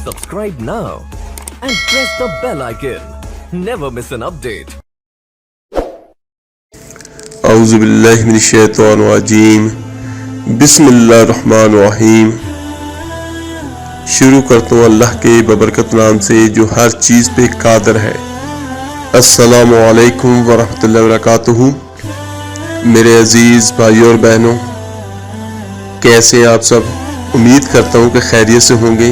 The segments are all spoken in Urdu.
Subscribe now and press the bell icon. Never miss an update. اعوذ باللہ من الشیطان الرجیم بسم اللہ الرحمن الرحیم۔ شروع کرتا ہوں اللہ کے ببرکت نام سے جو ہر چیز پہ قادر ہے۔ السلام علیکم ورحمۃ اللہ وبرکاتہ۔ میرے عزیز بھائیوں اور بہنوں، کیسے ہیں آپ سب؟ امید کرتا ہوں کہ خیریت سے ہوں گے۔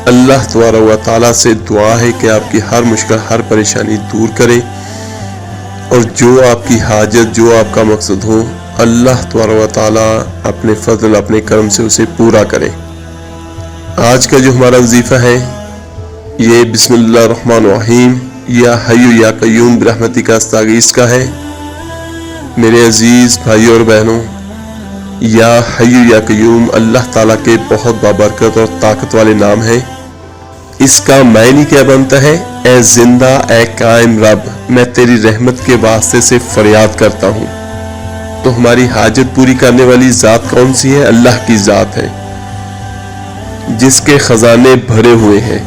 اللہ تبارک و تعالیٰ سے دعا ہے کہ آپ کی ہر مشکل ہر پریشانی دور کرے، اور جو آپ کی حاجت جو آپ کا مقصد ہو اللہ تبارک و تعالیٰ اپنے فضل اپنے کرم سے اسے پورا کرے۔ آج کا جو ہمارا وظیفہ ہے یہ بسم اللہ الرحمن الرحیم یا حی یا قیوم برحمتک استغیث کا ہے۔ میرے عزیز بھائیوں اور بہنوں، یا حی یا قیوم اللہ تعالیٰ کے بہت بابرکت اور طاقت والے نام ہیں۔ اس کا معنی کیا بنتا ہے؟ اے زندہ اے قائم رب، میں تیری رحمت کے واسطے سے فریاد کرتا ہوں۔ تو ہماری حاجت پوری کرنے والی ذات کون سی ہے؟ اللہ کی ذات ہے جس کے خزانے بھرے ہوئے ہیں۔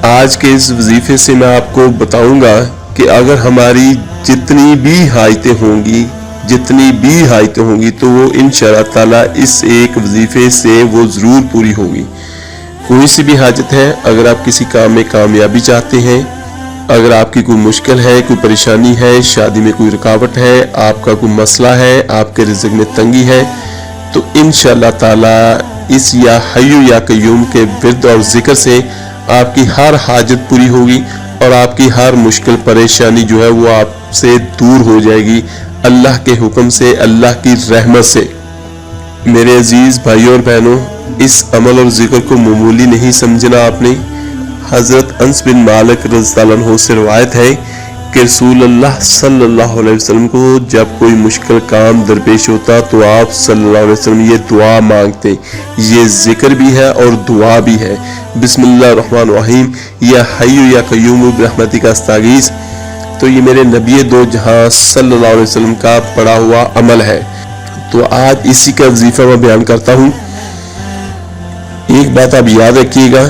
آج کے اس وظیفے سے میں آپ کو بتاؤں گا کہ اگر ہماری جتنی بھی حاجتیں ہوں گی تو وہ انشاءاللہ تعالیٰ اس ایک وظیفے سے وہ ضرور پوری ہوگی۔ کوئی سی بھی حاجت ہے، اگر آپ کسی کام میں کامیابی چاہتے ہیں، اگر آپ کی کوئی مشکل ہے، کوئی پریشانی ہے، شادی میں کوئی رکاوٹ ہے، آپ کا کوئی مسئلہ ہے، آپ کے رزق میں تنگی ہے، تو انشاءاللہ تعالیٰ اس یا حی یا قیوم کے ورد اور ذکر سے آپ کی ہر حاجت پوری ہوگی اور آپ کی ہر مشکل پریشانی جو ہے وہ آپ سے دور ہو جائے گی، اللہ کے حکم سے، اللہ کی رحمت سے۔ میرے عزیز بھائیوں اور بہنوں، اس عمل اور ذکر کو معمولی نہیں سمجھنا آپ نے۔ حضرت انس بن مالک رضی اللہ عنہ سے روایت ہے کہ رسول اللہ صلی اللہ علیہ وسلم کو جب کوئی مشکل کام درپیش ہوتا تو آپ صلی اللہ علیہ وسلم یہ دعا مانگتے۔ یہ ذکر بھی ہے اور دعا بھی ہے، بسم اللہ الرحمن الرحیم یا حی یا قیوم برحمتک استغیث۔ تو یہ میرے نبی دو جہاں صلی اللہ علیہ وسلم کا پڑھا ہوا عمل ہے۔ تو آج اسی کا وظیفہ میں بیان کرتا ہوں۔ ایک بات آپ یاد رکھیے گا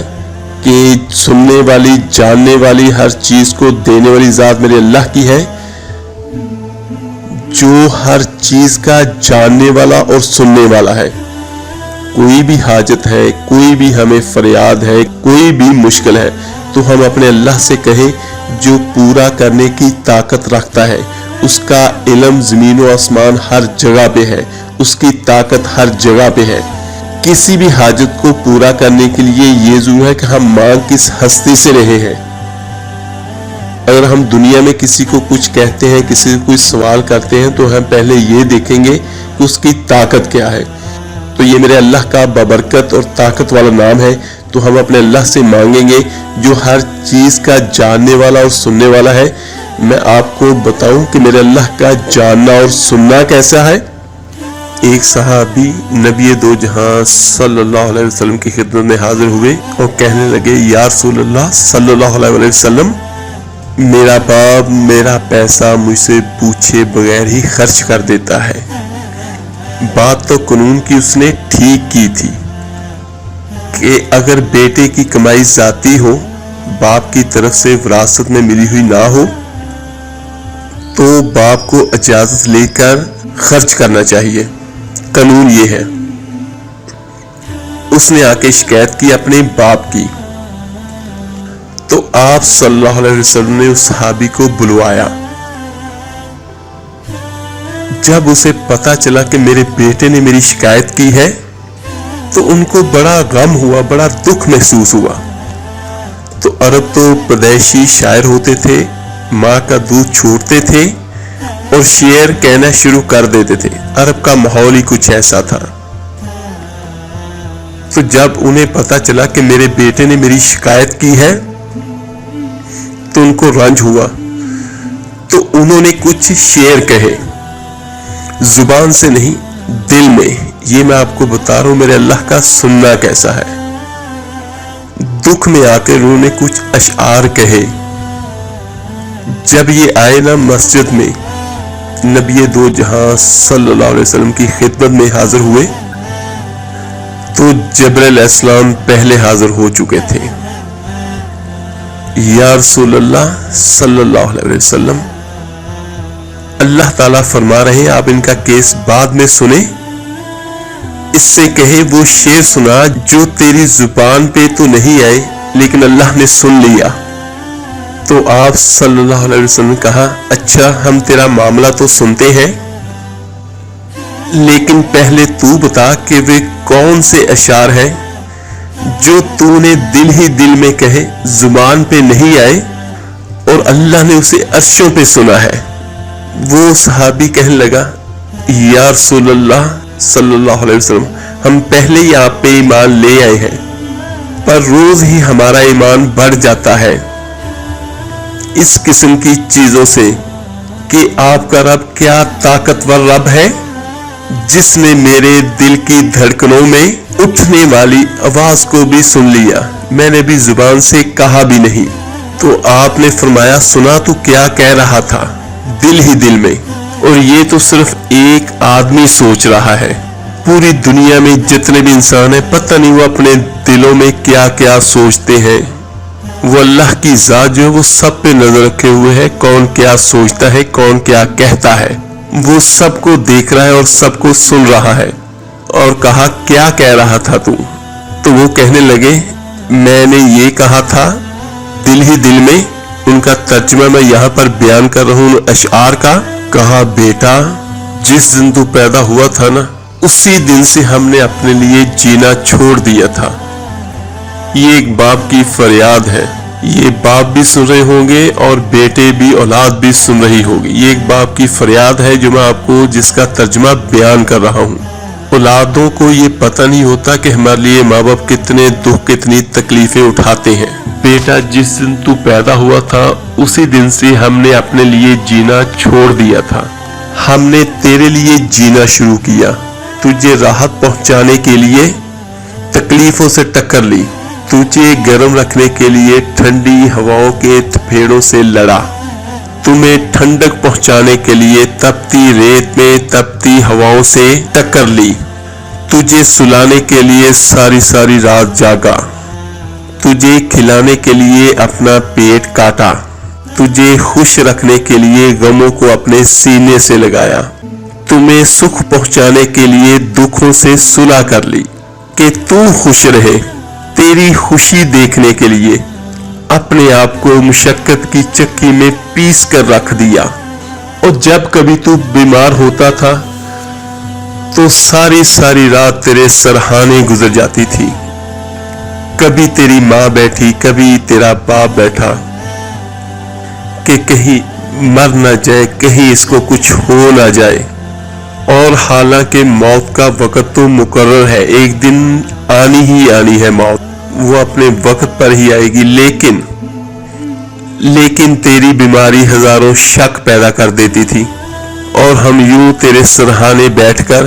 کہ سننے والی جاننے والی ہر چیز کو دینے والی ذات میرے اللہ کی ہے، جو ہر چیز کا جاننے والا اور سننے والا ہے۔ کوئی بھی حاجت ہے، کوئی بھی ہمیں فریاد ہے، کوئی بھی مشکل ہے تو ہم اپنے اللہ سے کہیں جو پورا کرنے کی طاقت رکھتا ہے۔ اس کا علم زمین و آسمان ہر جگہ پہ ہے، اس کی طاقت ہر جگہ پہ ہے۔ کسی بھی حاجت کو پورا کرنے کے لیے یہ ضرور ہے کہ ہم مانگ کس ہستی سے رہے ہیں۔ اگر ہم دنیا میں کسی کو کچھ کہتے ہیں، کسی سے کوئی سوال کرتے ہیں تو ہم پہلے یہ دیکھیں گے کہ اس کی طاقت کیا ہے۔ تو یہ میرے اللہ کا بابرکت اور طاقت والا نام ہے، تو ہم اپنے اللہ سے مانگیں گے جو ہر چیز کا جاننے والا اور سننے والا ہے۔ میں آپ کو بتاؤں کہ میرے اللہ کا جاننا اور سننا کیسا ہے۔ ایک صحابی نبی دو جہاں صلی اللہ علیہ وسلم کی خدمت میں حاضر ہوئے اور کہنے لگے، یا رسول اللہ صلی اللہ علیہ وسلم، میرا باپ میرا پیسہ مجھ سے پوچھے بغیر ہی خرچ کر دیتا ہے۔ بات تو قانون کی اس نے ٹھیک کی تھی کہ اگر بیٹے کی کمائی ذاتی ہو، باپ کی طرف سے وراثت میں ملی ہوئی نہ ہو، تو باپ کو اجازت لے کر خرچ کرنا چاہیے۔ قانون یہ ہے۔ اس نے آ کے شکایت کی اپنے باپ کی، تو آپ صلی اللہ علیہ وسلم نے اس صحابی کو بلوایا۔ جب اسے پتا چلا کہ میرے بیٹے نے میری شکایت کی ہے تو ان کو بڑا غم ہوا، بڑا دکھ محسوس ہوا۔ تو عرب تو پردیشی شاعر ہوتے تھے، ماں کا دودھ چھوڑتے تھے اور شعر کہنا شروع کر دیتے تھے۔ عرب کا ماحول ہی کچھ ایسا تھا۔ تو جب انہیں پتا چلا کہ میرے بیٹے نے میری شکایت کی ہے تو ان کو رنج ہوا، تو انہوں نے کچھ شعر کہے، زبان سے نہیں دل میں۔ یہ میں آپ کو بتا رہا ہوں میرے اللہ کا سننا کیسا ہے۔ دکھ میں آ کر انہوں نے کچھ اشعار کہے۔ جب یہ آئے نا مسجد میں، نبی دو جہاں صلی اللہ علیہ وسلم کی خدمت میں حاضر ہوئے، تو جبرائیل علیہ السلام پہلے حاضر ہو چکے تھے. یا رسول اللہ صلی اللہ علیہ وسلم، اللہ تعالیٰ فرما رہے ہیں آپ ان کا کیس بعد میں سنیں. اس سے کہے وہ شعر سنا جو تیری زبان پہ تو نہیں آئے لیکن اللہ نے سن لیا. تو آپ صلی اللہ علیہ وسلم نے کہا اچھا ہم تیرا معاملہ تو سنتے ہیں، لیکن پہلے تو بتا کہ وہ کون سے اشعار ہیں جو تو نے دل ہی دل میں کہے، زبان پہ نہیں آئے اور اللہ نے اسے عرشوں پہ سنا ہے. وہ صحابی کہنے لگا یا رسول اللہ صلی اللہ علیہ وسلم، ہم پہلے ہی آپ پہ ایمان لے آئے ہیں، پر روز ہی ہمارا ایمان بڑھ جاتا ہے اس قسم کی چیزوں سے کہ آپ کا رب کیا طاقتور رب ہے جس نے میرے دل کی دھڑکنوں میں اٹھنے والی آواز کو بھی سن لیا، میں نے بھی زبان سے کہا بھی نہیں. تو آپ نے فرمایا سنا تو کیا کہہ رہا تھا دل ہی دل میں، اور یہ تو صرف ایک آدمی سوچ رہا ہے. پوری دنیا میں جتنے بھی انسان ہیں پتہ نہیں وہ اپنے دلوں میں کیا کیا سوچتے ہیں. وہ اللہ کی ذات جو ہے وہ سب پہ نظر رکھے ہوئے ہے، کون کیا سوچتا ہے کون کیا کہتا ہے وہ سب کو دیکھ رہا ہے اور سب کو سن رہا ہے. اور کہا کیا کہہ رہا تھا تو وہ کہنے لگے میں نے یہ کہا تھا دل ہی دل میں. ان کا ترجمہ میں یہاں پر بیان کر رہا ہوں اشعار کا. کہا بیٹا جس دن تو پیدا ہوا تھا نا اسی دن سے ہم نے اپنے لیے جینا چھوڑ دیا تھا. یہ ایک باپ کی فریاد ہے، یہ باپ بھی سن رہے ہوں گے اور بیٹے بھی اولاد بھی سن رہی ہوگی. یہ ایک باپ کی فریاد ہے جو میں آپ کو جس کا ترجمہ بیان کر رہا ہوں. اولادوں کو یہ پتہ نہیں ہوتا کہ ہمارے لیے ماں باپ کتنے دکھ کتنی تکلیفیں اٹھاتے ہیں. بیٹا جس دن تو پیدا ہوا تھا اسی دن سے ہم نے اپنے لیے جینا چھوڑ دیا تھا. ہم نے تیرے لیے جینا شروع کیا، تجھے راحت پہنچانے کے لیے تکلیفوں سے ٹکر لی، تجھے گرم رکھنے کے لیے ٹھنڈی ہواؤں کے تھپیڑوں سے لڑا، تمہیں ٹھنڈک پہنچانے کے لیے تپتی ریت میں تپتی ہواؤں سے ٹکر لی، تجھے سلانے کے لیے ساری ساری رات جاگا، تجھے کھلانے کے لیے اپنا پیٹ کاٹا، تجھے خوش رکھنے کے لیے غموں کو اپنے سینے سے لگایا، تمہیں سکھ پہنچانے کے لیے دکھوں سے صلح کر لی کہ تو خوش رہے. تیری خوشی دیکھنے کے لیے اپنے آپ کو مشقت کی چکی میں پیس کر رکھ دیا. اور جب کبھی تو بیمار ہوتا تھا تو ساری ساری رات تیرے سرہانے گزر جاتی تھی. کبھی تیری ماں بیٹھی کبھی تیرا باپ بیٹھا کہ کہیں مر نہ جائے، کہیں اس کو کچھ ہو نہ جائے. اور حالانکہ موت کا وقت تو مقرر ہے، ایک دن آنی ہی آنی ہے موت، وہ اپنے وقت پر ہی آئے گی. لیکن تیری بیماری ہزاروں شک پیدا کر دیتی تھی اور ہم یوں تیرے سرہانے بیٹھ کر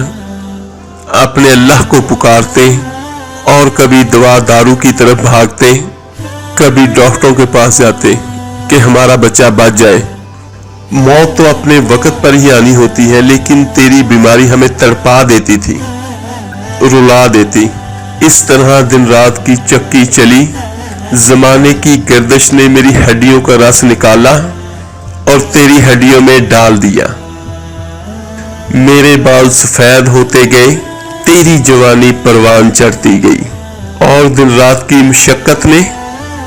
اپنے اللہ کو پکارتے اور کبھی دوا دارو کی طرف بھاگتے، کبھی ڈاکٹروں کے پاس جاتے کہ ہمارا بچہ بچ جائے. موت تو اپنے وقت پر ہی آنی ہوتی ہے، لیکن تیری بیماری ہمیں تڑپا دیتی تھی، رلا دیتی. اس طرح دن رات کی چکی چلی، زمانے کی گردش نے میری ہڈیوں کا رس نکالا اور تیری ہڈیوں میں ڈال دیا. میرے بال سفید ہوتے گئے، تیری جوانی پروان چڑھتی گئی، اور دن رات کی مشقت نے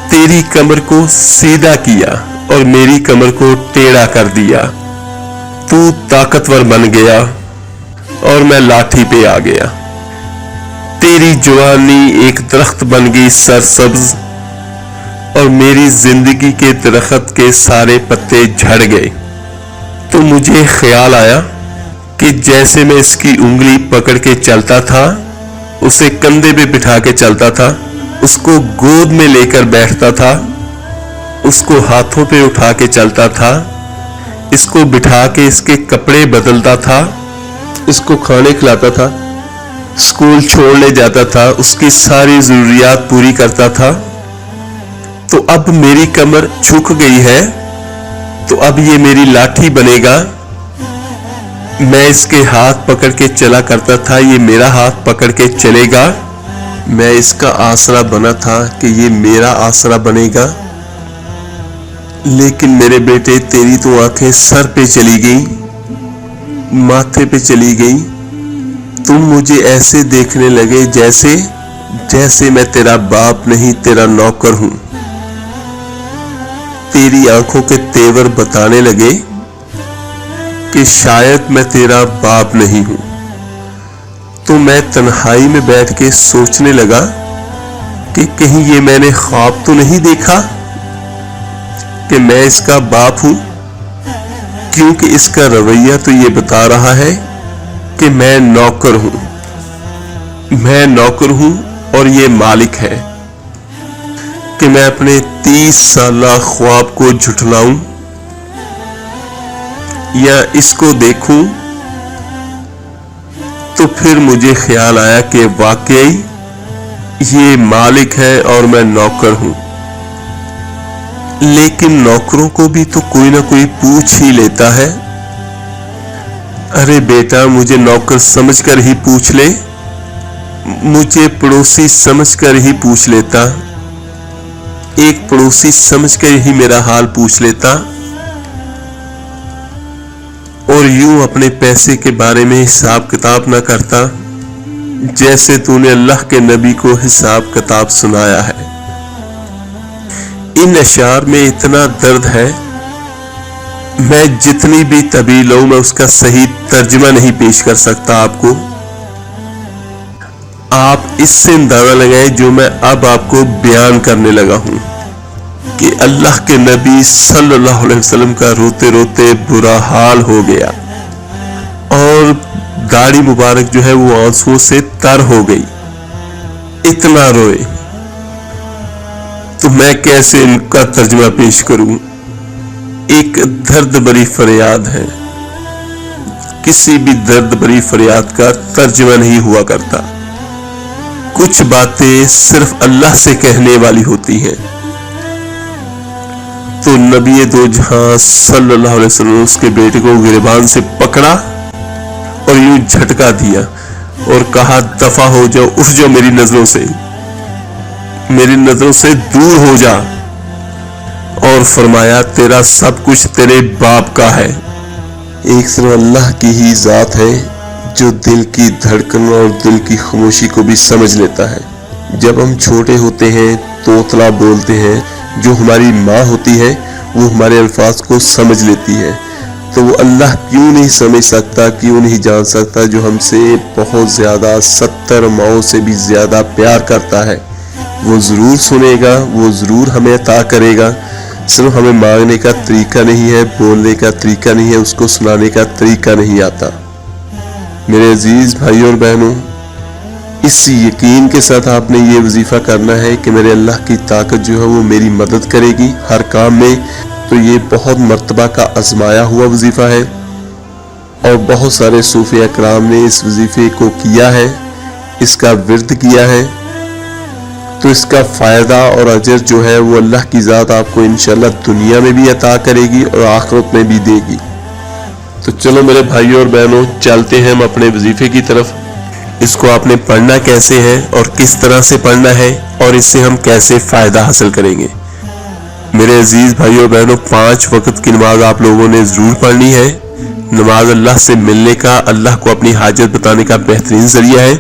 تیری کمر کو سیدھا کیا اور میری کمر کو ٹیڑھا کر دیا. تو طاقتور بن گیا اور میں لاٹھی پہ آ گیا. تیری جوانی ایک درخت بن گئی سرسبز، اور میری زندگی کے درخت کے سارے پتے جھڑ گئے. تو مجھے خیال آیا کہ جیسے میں اس کی انگلی پکڑ کے چلتا تھا، اسے کندھے پہ بٹھا کے چلتا تھا، اس کو گود میں لے کر بیٹھتا تھا، اس کو ہاتھوں پہ اٹھا کے چلتا تھا، اس کو بٹھا کے اس کے کپڑے بدلتا تھا، اس کو کھانے کھلاتا تھا، اسکول چھوڑنے جاتا تھا، اس کی ساری ضروریات پوری کرتا تھا. تو اب میری کمر جھک گئی ہے، تو اب یہ میری لاٹھی بنے گا. میں اس کے ہاتھ پکڑ کے چلا کرتا تھا، یہ میرا ہاتھ پکڑ کے چلے گا. میں اس کا آسرا بنا تھا کہ یہ میرا آسرا بنے گا، لیکن میرے بیٹے تیری تو آنکھیں سر پہ چلی گئی، ماتھے پہ چلی گئی، تم مجھے ایسے دیکھنے لگے جیسے میں تیرا باپ نہیں تیرا نوکر ہوں، تیری آنکھوں کے تیور بتانے لگے کہ شاید میں تیرا باپ نہیں ہوں۔ تو میں تنہائی میں بیٹھ کے سوچنے لگا کہ کہیں یہ میں نے خواب تو نہیں دیکھا کہ میں اس کا باپ ہوں، کیونکہ اس کا رویہ تو یہ بتا رہا ہے کہ میں نوکر ہوں اور یہ مالک ہے، کہ میں اپنے 30 سالہ خواب کو جھٹلاؤں یا اس کو دیکھوں۔ تو پھر مجھے خیال آیا کہ واقعی یہ مالک ہے اور میں نوکر ہوں، لیکن نوکروں کو بھی تو کوئی نہ کوئی پوچھ ہی لیتا ہے۔ ارے بیٹا، مجھے نوکر سمجھ کر ہی پوچھ لے، مجھے پڑوسی سمجھ کر ہی پوچھ لیتا، ایک پڑوسی سمجھ کر ہی میرا حال پوچھ لیتا، اور یوں اپنے پیسے کے بارے میں حساب کتاب نہ کرتا جیسے تو نے اللہ کے نبی کو حساب کتاب سنایا ہے۔ ان اشعار میں اتنا درد ہے، میں جتنی بھی طویل ہوں میں اس کا صحیح ترجمہ نہیں پیش کر سکتا آپ کو۔ آپ اس سے اندازہ لگائیں جو میں اب آپ کو بیان کرنے لگا ہوں کہ اللہ کے نبی صلی اللہ علیہ وسلم کا روتے روتے برا حال ہو گیا اور داڑھی مبارک جو ہے وہ آنسوؤں سے تر ہو گئی، اتنا روئے۔ تو میں کیسے ان کا ترجمہ پیش کروں؟ ایک درد بری فریاد ہے، کسی بھی درد بری فریاد کا ترجمہ نہیں ہوا کرتا، کچھ باتیں صرف اللہ سے کہنے والی ہوتی ہیں۔ تو نبی دو جہاں صلی اللہ علیہ وسلم اس کے بیٹے کو گریبان سے پکڑا اور یوں جھٹکا دیا اور کہا دفع ہو جاؤ، اٹھ جاؤ میری نظروں سے دور ہو جا، اور فرمایا تیرا سب کچھ تیرے باپ کا ہے۔ ایک صرف اللہ کی ہی ذات ہے جو دل کی دھڑکن اور دل کی خاموشی کو بھی سمجھ لیتا ہے۔ جب ہم چھوٹے ہوتے ہیں توتلا بولتے ہیں، جو ہماری ماں ہوتی ہے وہ ہمارے الفاظ کو سمجھ لیتی ہے، تو وہ اللہ کیوں نہیں سمجھ سکتا، کیوں نہیں جان سکتا جو ہم سے بہت زیادہ 70 ماؤں سے بھی زیادہ پیار کرتا ہے۔ وہ ضرور سنے گا، وہ ضرور ہمیں عطا کرے گا، صرف ہمیں مانگنے کا طریقہ نہیں ہے، بولنے کا طریقہ نہیں ہے، اس کو سنانے کا طریقہ نہیں آتا۔ میرے عزیز بھائیوں اور بہنوں، اس یقین کے ساتھ آپ نے یہ وظیفہ کرنا ہے کہ میرے اللہ کی طاقت جو ہے وہ میری مدد کرے گی ہر کام میں۔ تو یہ بہت مرتبہ کا آزمایا ہوا وظیفہ ہے اور بہت سارے صوفیاء کرام نے اس وظیفے کو کیا ہے، اس کا ورد کیا ہے، تو اس کا فائدہ اور اجر جو ہے وہ اللہ کی ذات آپ کو انشاءاللہ دنیا میں بھی عطا کرے گی اور آخرت میں بھی دے گی۔ تو چلو میرے بھائیوں اور بہنوں، چلتے ہیں ہم اپنے وظیفے کی طرف۔ اس کو آپ نے پڑھنا کیسے ہے اور کس طرح سے پڑھنا ہے اور اس سے ہم کیسے فائدہ حاصل کریں گے۔ میرے عزیز بھائیوں اور بہنوں، 5 وقت کی نماز آپ لوگوں نے ضرور پڑھنی ہے۔ نماز اللہ سے ملنے کا، اللہ کو اپنی حاجت بتانے کا بہترین ذریعہ ہے۔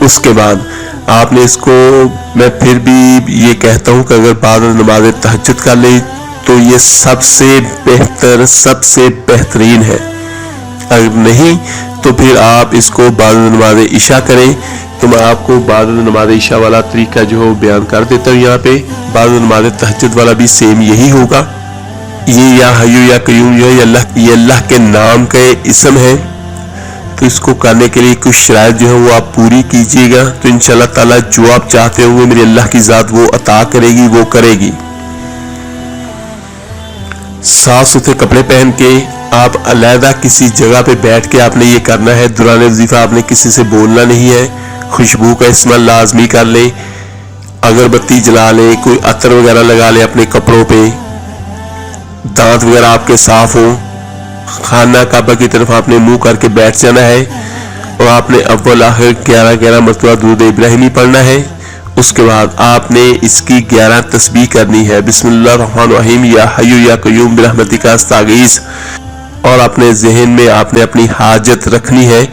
اس کے بعد آپ نے اس کو، میں پھر بھی یہ کہتا ہوں کہ اگر بعد نماز تہجد کر لیں تو یہ سب سے بہتر، سب سے بہترین ہے۔ اگر نہیں تو پھر آپ اس کو بعد نماز عشاء کریں۔ تو میں آپ کو بعد نماز عشاء والا طریقہ جو ہے بیان کر دیتا ہوں یہاں پہ۔ بعد نماز تہجد والا بھی سیم یہی ہوگا۔ یہ یا حیو یا قیوم جو ہے یہ اللہ کے نام کا اسم ہے، تو اس کو کرنے کے لیے کچھ شرائط جو ہے وہ آپ پوری کیجیے گا، تو انشاءاللہ تعالیٰ جو آپ چاہتے ہوئے میری اللہ کی ذات وہ عطا کرے گی، وہ کرے گی۔ صاف ستھرے کپڑے پہن کے آپ علیحدہ کسی جگہ پہ بیٹھ کے آپ نے یہ کرنا ہے۔ دوران وظیفہ آپ نے کسی سے بولنا نہیں ہے۔ خوشبو کا استعمال لازمی کر لیں، اگربتی جلا لیں، کوئی عطر وغیرہ لگا لیں اپنے کپڑوں پہ، دانت وغیرہ آپ کے صاف ہوں۔ خانہ کعبہ کی طرف آپ نے منہ کر کے بیٹھ جانا ہے اور آپ نے اول آخر 11 مرتبہ درود ابراہیمی پڑھنا ہے. اس کے بعد آپ نے اس کی 11 تسبیح کرنی ہے. بسم اللہ الرحمن الرحیم یا حی یا قیوم برحمتک استغیث. اور اپنے ذہن میں آپ نے اپنی حاجت رکھنی ہے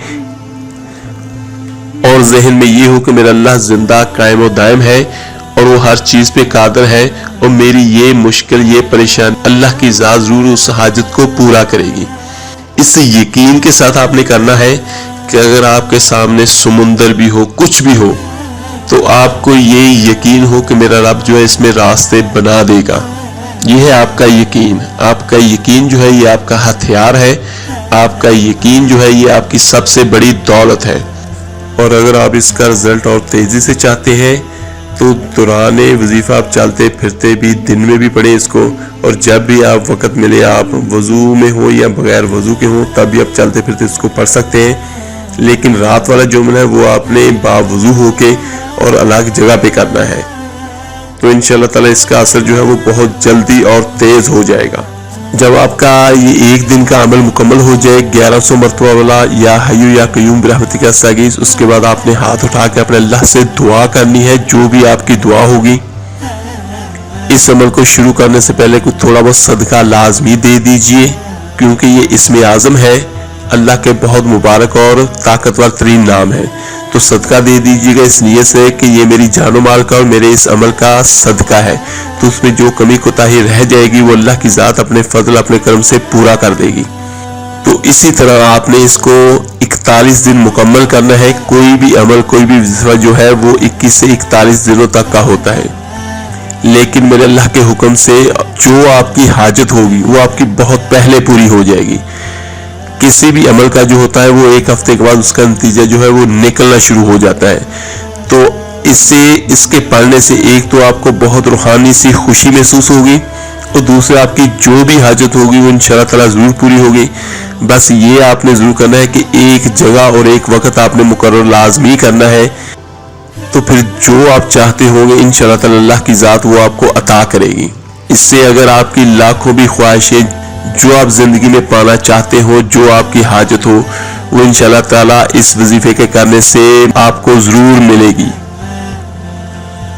اور ذہن میں یہ ہو کہ میرا اللہ زندہ قائم و دائم ہے اور وہ ہر چیز پہ قادر ہے اور میری یہ مشکل یہ پریشان اللہ کی ذات ضرور اس حاجت کو پورا کرے گی. اس یقین کے ساتھ آپ نے کرنا ہے کہ اگر آپ کے سامنے سمندر بھی ہو کچھ بھی ہو تو آپ کو یہ یقین ہو کہ میرا رب جو ہے اس میں راستے بنا دے گا. یہ ہے آپ کا یقین. آپ کا یقین جو ہے یہ آپ کا ہتھیار ہے. آپ کا یقین جو ہے یہ آپ کی سب سے بڑی دولت ہے. اور اگر آپ اس کا رزلٹ اور تیزی سے چاہتے ہیں تو دوران وظیفہ آپ چلتے پھرتے بھی دن میں بھی پڑھیں اس کو, اور جب بھی آپ وقت ملے آپ وضو میں ہو یا بغیر وضو کے ہوں تب بھی آپ چلتے پھرتے اس کو پڑھ سکتے ہیں. لیکن رات والا جملہ ہے وہ آپ نے باوضو ہو کے اور الگ جگہ پہ کرنا ہے. تو انشاءاللہ تعالی اس کا اثر جو ہے وہ بہت جلدی اور تیز ہو جائے گا. جب آپ کا یہ ایک دن کا عمل مکمل ہو جائے 1100 مرتبہ والا یا حی یا قیوم برحمتک استغیث, اس کے بعد آپ نے ہاتھ اٹھا کے اپنے اللہ سے دعا کرنی ہے جو بھی آپ کی دعا ہوگی. اس عمل کو شروع کرنے سے پہلے کچھ تھوڑا بہت صدقہ لازمی دے دیجئے کیونکہ یہ اسم اعظم ہے, اللہ کے بہت مبارک اور طاقتور ترین نام ہے. تو صدقہ دے دیجیے گا اس نیت سے کہ یہ میری جان و مال کا اور میرے اس عمل کا صدقہ ہے. تو اس میں جو کمی کوتاہی رہ جائے گی وہ اللہ کی ذات اپنے فضل اپنے کرم سے پورا کر دے گی. تو اسی طرح آپ نے اس کو 41 دن مکمل کرنا ہے. کوئی بھی عمل کوئی بھی وظیفہ جو ہے وہ 21 سے 41 دنوں تک کا ہوتا ہے. لیکن میرے اللہ کے حکم سے جو آپ کی حاجت ہوگی وہ آپ کی بہت پہلے پوری ہو جائے گی. کسی بھی عمل کا جو ہوتا ہے وہ ایک ہفتے کے بعد اس کا نتیجہ جو ہے وہ نکلنا شروع ہو جاتا ہے. تو اس کے پڑھنے سے ایک تو آپ کو بہت روحانی سی خوشی محسوس ہوگی اور دوسرے آپ کی جو بھی حاجت ہوگی وہ انشاءاللہ تعالی ضرور پوری ہوگی. بس یہ آپ نے ضرور کرنا ہے کہ ایک جگہ اور ایک وقت آپ نے مقرر لازمی کرنا ہے. تو پھر جو آپ چاہتے ہوں گے انشاءاللہ تعالی اللہ کی ذات وہ آپ کو عطا کرے گی. اس سے اگر آپ کی لاکھوں بھی خواہشیں جو آپ زندگی میں پانا چاہتے ہو جو آپ کی حاجت ہو وہ انشاءاللہ تعالی اس وظیفے کے کرنے سے آپ کو ضرور ملے گی.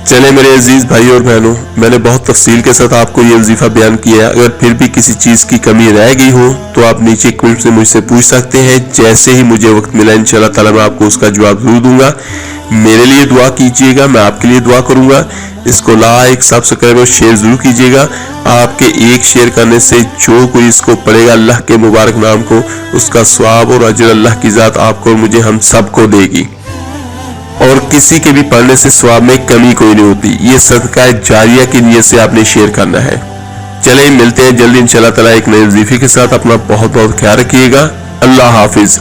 چلے میرے عزیز بھائی اور بہنوں, میں نے بہت تفصیل کے ساتھ آپ کو یہ وظیفہ بیان کیا ہے. اگر پھر بھی کسی چیز کی کمی رہ گئی ہو تو آپ نیچے کمنٹ سے مجھ سے پوچھ سکتے ہیں. جیسے ہی مجھے وقت ملا انشاءاللہ تعالی میں آپ کو اس کا جواب ضرور دوں گا. میرے لیے دعا کیجیے گا, میں آپ کے لیے دعا کروں گا. اس کو لائک سبسکرائب اور شیئر ضرور کیجیے گا. آپ کے ایک شیئر کرنے سے جو کوئی اس کو پڑھے گا اللہ کے مبارک نام کو اس کا ثواب اور اجر اللہ کی ذات آپ کو اور مجھے ہم سب کو دے گی. اور کسی کے بھی پڑھنے سے ثواب میں کمی کوئی نہیں ہوتی. یہ صدقہ جاریہ کی نیت سے آپ نے شیئر کرنا ہے. چلیں ملتے ہیں جلدی انشاءاللہ تعالی ایک نئے وظیفے کے ساتھ. اپنا بہت بہت خیال رکھیے گا. اللہ حافظ.